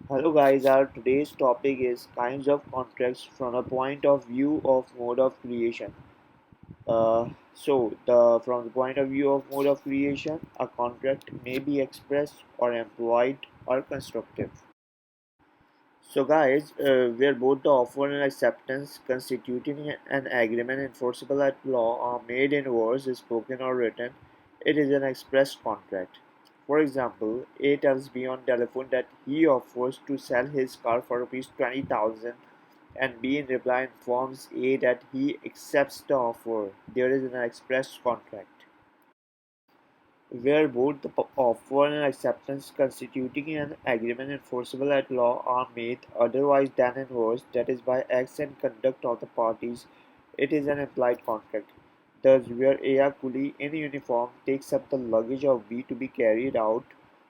Hello guys, our today's topic is kinds of contracts from a point of view of mode of creation. From the point of view of mode of creation, a contract may be expressed or implied or constructive. Where both the offer and acceptance constituting an agreement enforceable at law are made in words, spoken or written, it is an express contract. For example, A tells B on telephone that he offers to sell his car for rupees 20,000 and B in reply informs A that he accepts the offer. There is an express contract where both the offer and acceptance constituting an agreement enforceable at law are made otherwise than in words, that is by acts and conduct of the parties, it is an implied contract. Thus, where A, coolie in uniform, takes up the luggage of B to be carried out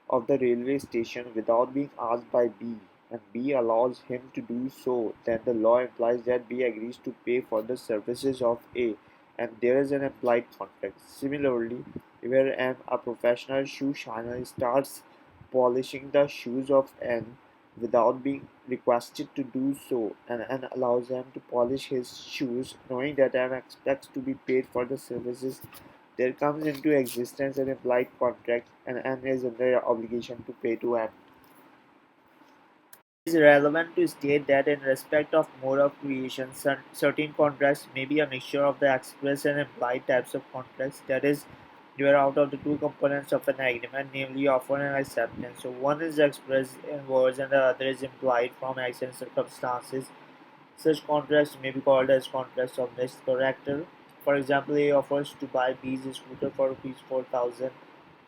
of the railway station without being asked by B, and B allows him to do so, then the law implies that B agrees to pay for the services of A, and there is an implied contract. Similarly, where M, a professional shoe shiner, starts polishing the shoes of N without being requested to do so, and N allows M to polish his shoes, knowing that M expects to be paid for the services. There comes into existence an implied contract, and N is under obligation to pay to M. It is relevant to state that in respect of mode of creation, certain contracts may be a mixture of the express and implied types of contracts. That is, they are out of the two components of an agreement, namely offer and acceptance. So one is expressed in words and the other is implied from acts and circumstances. Such contracts may be called as contracts of mixed character. For example, A offers to buy B's scooter for rupees 4,000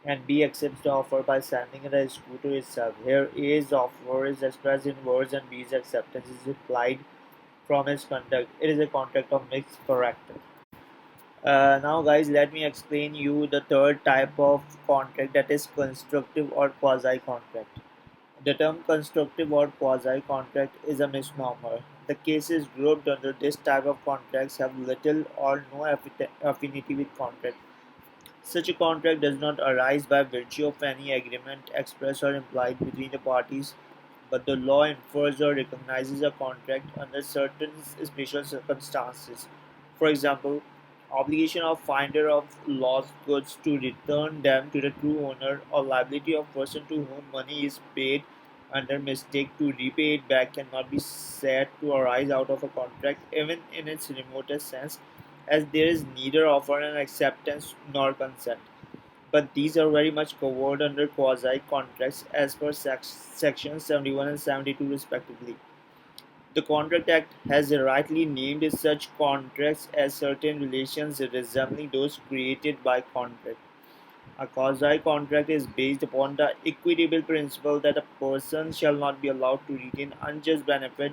and B accepts the offer by sending the scooter itself. Here A's offer is expressed in words and B's acceptance is implied from his conduct. It is a contract of mixed character. Now guys, let me explain you the third type of contract, that is constructive or quasi contract. The term constructive or quasi contract is a misnomer. The cases grouped under this type of contracts have little or no affinity with contract. Such a contract does not arise by virtue of any agreement expressed or implied between the parties, but the law infers or recognizes a contract under certain special circumstances. For example, obligation of finder of lost goods to return them to the true owner, or liability of person to whom money is paid under mistake to repay it back cannot be said to arise out of a contract, even in its remotest sense, as there is neither offer and acceptance nor consent. But these are very much covered under quasi contracts as per sections 71 and 72 respectively. The Contract Act has rightly named such contracts as certain relations resembling those created by contract. A quasi contract is based upon the equitable principle that a person shall not be allowed to retain unjust benefit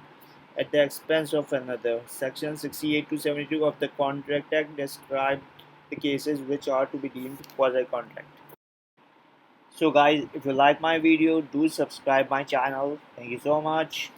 at the expense of another. Section 68 to 72 of the Contract Act describe the cases which are to be deemed quasi contract. So guys, if you like my video, do subscribe my channel. Thank you so much.